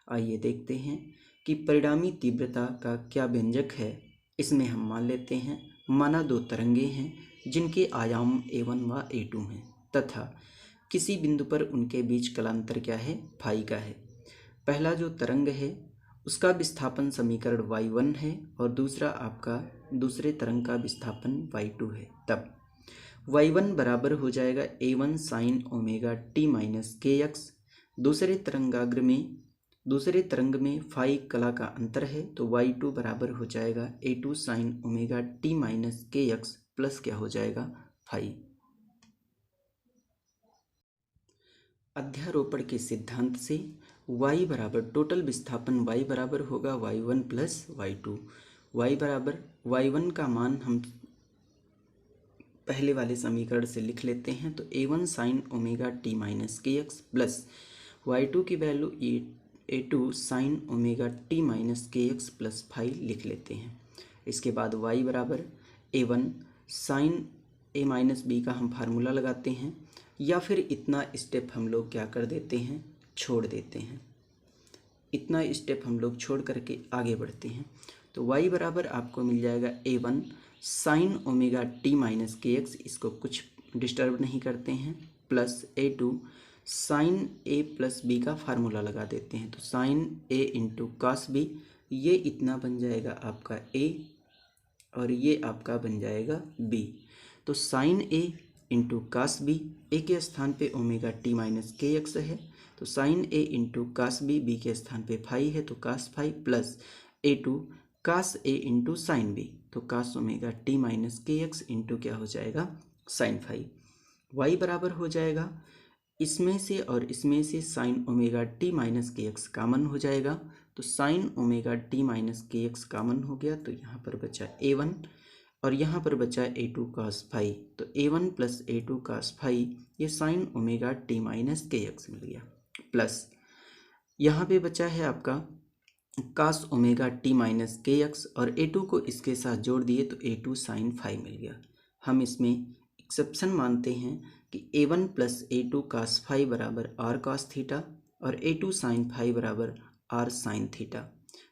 आइए देखते हैं कि परिणामी तीव्रता का क्या व्यंजक है। इसमें हम मान लेते हैं माना दो तरंगे हैं जिनके आयाम a1 व a2 हैं तथा किसी बिंदु पर उनके बीच कलांतर क्या है, फाई का है। पहला जो तरंग है उसका विस्थापन समीकरण y1 है और दूसरा आपका दूसरे तरंग का विस्थापन y2 है। तब y1 बराबर हो जाएगा a1 sine omega t minus के एक्स। दूसरे तरंग में फाई कला का अंतर है तो y2 बराबर हो जाएगा a2 sign omega t minus के एक्स प्लस क्या हो जाएगा, फाई। अध्यारोपण के सिद्धांत से y बराबर टोटल विस्थापन y बराबर होगा y1 प्लस y2। y बराबर y1 का मान हम पहले वाले समीकरण से लिख लेते हैं तो a1 sine omega t minus के एक्स प्लस y2 की value a2 sign omega t minus के एक्स प्लस फाइव लिख लेते हैं। इसके बाद y बराबर a1 sign a minus b का हम फार्मूला लगाते हैं या फिर इतना स्टेप हम लोग क्या कर देते हैं, छोड़ देते हैं। इतना स्टेप हम लोग छोड़ करके आगे बढ़ते हैं तो y बराबर आपको मिल जाएगा a1 sine omega t minus के एक्स, इसको कुछ डिस्टर्ब नहीं करते हैं, plus a2 sine a plus b का फार्मूला लगा देते हैं तो sine a into cos b, ये इतना बन जाएगा आपका a और ये आपका बन जाएगा b। तो sine a into cos b, a के स्थान पे ओमेगा t माइनस के एक्स है तो sine a into cos b, b के स्थान पे फाई है तो cos phi plus a2 cos a into sine b, तो कास ओमेगा t माइनस के एक्स इंटू क्या हो जाएगा, साइन फाई। y बराबर हो जाएगा इसमें से और इसमें से साइन ओमेगा t माइनस के एक्स कामन हो जाएगा तो साइन ओमेगा t माइनस के एक्स कामन हो गया तो यहाँ पर बचा a1 और यहाँ पर बचा a2 कास फाई। तो a1 plus a2 cos phi ये साइन ओमेगा t माइनस के एक्स मिल गया, प्लस यहाँ पे बचा है आपका कास ओमेगा t माइनस के एक्स और a2 को इसके साथ जोड़ दिए तो a2 साइन फाई मिल गया। हम इसमें एक्सेप्शन मानते हैं कि a1 plus a2 cos phi बराबर r कास थीटा और a2 साइन फाई बराबर r साइन थीटा।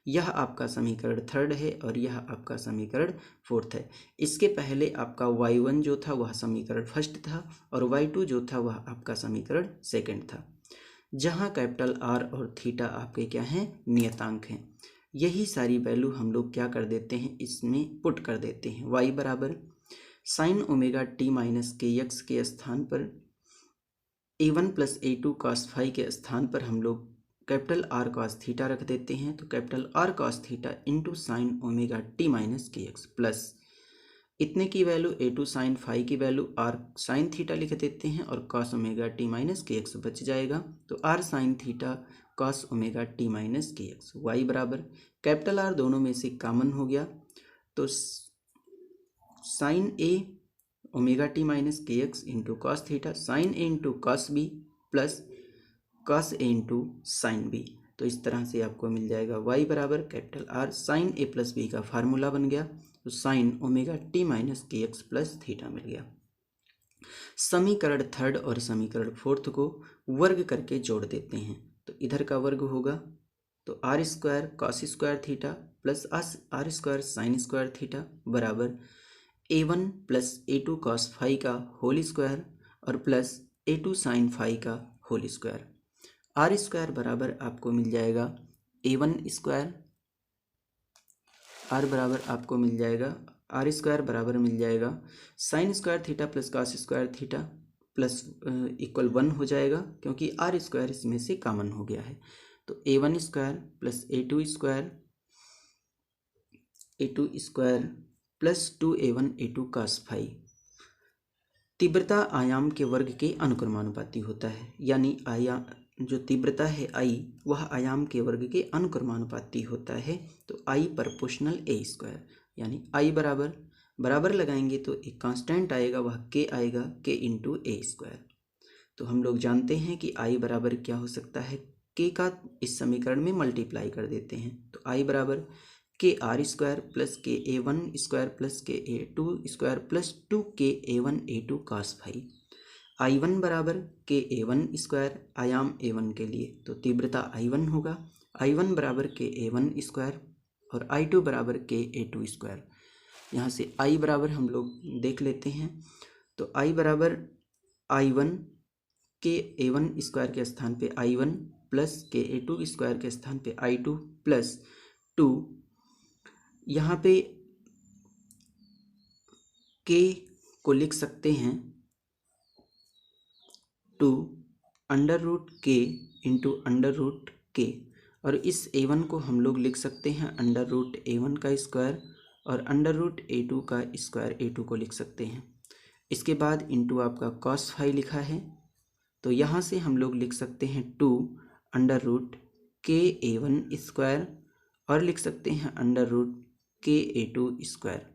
यह आपका समीकरण थर्ड है और यह आपका समीकरण फोर्थ है। इसके पहले आपका y1 जो था वह समीकरण फर्स्ट था और y2 जो था वह आपका समीकरण सेकंड था, जहां कैपिटल R और थीटा आपके क्या हैं, नियतांक हैं। यही सारी वैल्यू हम लोग क्या कर देते हैं, इसमें पुट कर देते हैं। y बराबर साइन ओमेगा t माइनस के एक्स के स्थान पर a1 plus a2 cos phi के स्थान पर हम लोग कैपिटल R कास थीटा रख देते हैं तो capital R cos theta into sine omega t minus के एक्स प्लस इतने की वैल्यू a2 साइन फाई की वैल्यू r साइन थीटा लिख देते हैं और cos ओमेगा t माइनस के एक्स बच जाएगा तो r sine theta cos omega t minus के एक्स। y बराबर कैपिटल R दोनों में से कॉमन हो गया तो sine a omega t minus के X into cos theta sine a into cos b plus cos a into sine b। तो इस तरह से आपको मिल जाएगा y बराबर capital R sine a plus b का फार्मूला बन गया तो साइन ओमेगा t माइनस के एक्स प्लस थीटा मिल गया। समीकरण थर्ड और समीकरण फोर्थ को वर्ग करके जोड़ देते हैं तो इधर का वर्ग होगा तो R square cos square theta plus R square sine square theta बराबर a1 plus a2 cos phi का होल स्क्वायर और प्लस a2 साइन फाई का होल स्क्वायर। आर स्क्वायर बराबर आपको मिल जाएगा a1 स्क्वायर, आर बराबर आपको मिल जाएगा आर स्क्वायर बराबर मिल जाएगा sign square theta plus cos square theta plus equal 1 हो जाएगा क्योंकि आर स्क्वायर इसमें से कॉमन हो गया है तो a1 square plus a2 square plus 2a1 a2 cos phi. तीव्रता आयाम के वर्ग के अनुक्रमानुपाती होता है, यानी आयाम जो तीव्रता है I वह आयाम के वर्ग के अनुक्रमानुपाती होता है तो I प्रोपोर्शनल a स्क्वायर, यानी I बराबर बराबर लगाएंगे तो एक कांस्टेंट आएगा वह k आएगा k इंटू a स्क्वायर। तो हम लोग जानते हैं कि I बराबर क्या हो सकता है, k का इस समीकरण में मल्टीप्लाई कर देते हैं तो I बराबर के आर स्क्वायर प्लस के a1 स्क्वायर प्लस के a2 स्क्वायर प्लस 2 के a1 a2 cos phi. I1 बराबर के A1 स्क्वायर आयाम A1 के लिए, तो तीव्रता I1 होगा, I1 बराबर के A1 स्क्वायर और I2 बराबर के A2 स्क्वायर। यहाँ से I बराबर हम लोग देख लेते हैं, तो I बराबर I1 के A1 स्क्वायर के स्थान पे I1 प्लस के A2 स्क्वायर के स्थान पे I2 प्लस 2, यहाँ पे K को लिख सकते हैं 2 अंडर रूट के इंटू अंडर रूट के, और इस A1 को हम लोग लिख सकते हैं अंडर रूट A1 का स्क्वायर और अंडर रूट A2 का स्क्वायर A2 को लिख सकते हैं। इसके बाद इंटू आपका कॉस फाई लिखा है, तो यहाँ से हम लोग लिख सकते हैं 2 अंडर रूट के A1 स्क्वायर और लिख सकते हैं अंडर रूट के A2 स्क्वायर।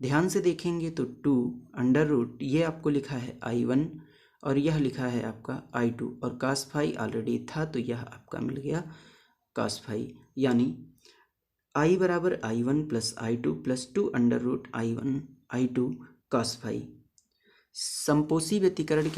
ध्यान से देखेंगे तो 2 अंडर रूट ये आपको लिखा है I1 और यह लिखा है आपका I2 और cos फाई ऑलरेडी था, तो यह आपका मिल गया cos फाई, यानी I बराबर I1 plus I2 plus 2 under root I1 I2 cos phi. समपोषी व्यतिकरण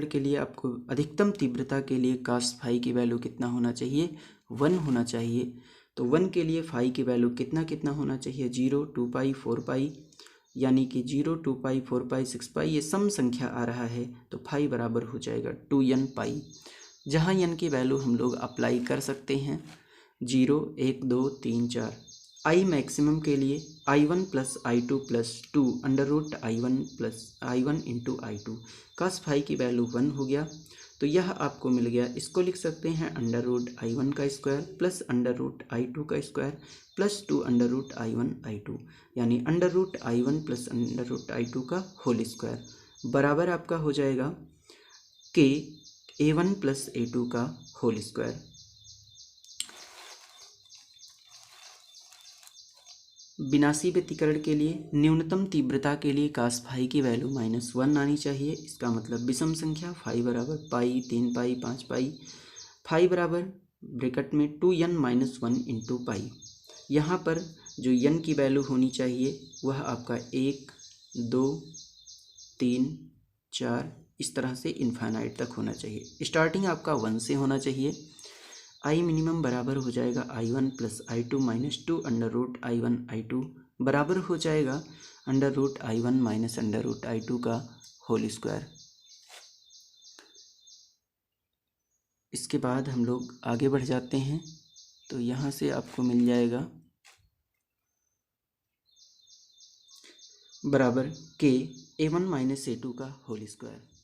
के लिए आपको अधिकतम तीव्रता के लिए cos फाई की वैल्यू कितना होना चाहिए, 1 होना चाहिए। तो 1 के लिए फाई की वैल्यू कितना होना चाहिए, 0, 2 पाई, 4 पाई, यानी कि 0, 2 पाई, 4 पाई, 6 पाई, ये सम संख्या आ रहा है, तो फाई बराबर हो जाएगा 2n पाई, जहाँ n की वैल्यू हम लोग अप्लाई कर सकते हैं 0, 1, 2, 3, 4। I मैक्सिमम के लिए I1 plus I2 plus 2 under root I1 plus I1 into I2, cos phi की वैल्यू 1 हो गया, तो यह आपको मिल गया। इसको लिख सकते हैं अंडर रूट I1 का square plus under root I2 का square plus 2 under root I1 I2, यानी under root I1 plus under root I2 का होल स्क्वायर बराबर आपका हो जाएगा के A1 प्लस A2 का होल स्क्वायर। विनाशी व्यतिकरण के लिए न्यूनतम तीव्रता के लिए cos फाई की वैल्यू -1 आनी चाहिए। इसका मतलब विषम संख्या फाई बराबर पाई, 3 पाई, 5 पाई, फाई बराबर ब्रैकेट में 2n-1 इंटू पाई। यहाँ पर जो n की वैल्यू होनी चाहिए वह आपका 1, 2, 3, 4 इस तरह से इनफाइनाइट तक होना चाहिए। स्टार्टिंग आपका 1 से होना चाहिए। I मिनिमम बराबर हो जाएगा I1 plus I2 minus 2 under root I1 I2 बराबर हो जाएगा under root I1 minus under root I2 का होल स्क्वायर। इसके बाद हम लोग आगे बढ़ जाते हैं, तो यहाँ से आपको मिल जाएगा बराबर के A1 माइनस A2 का होल स्क्वायर।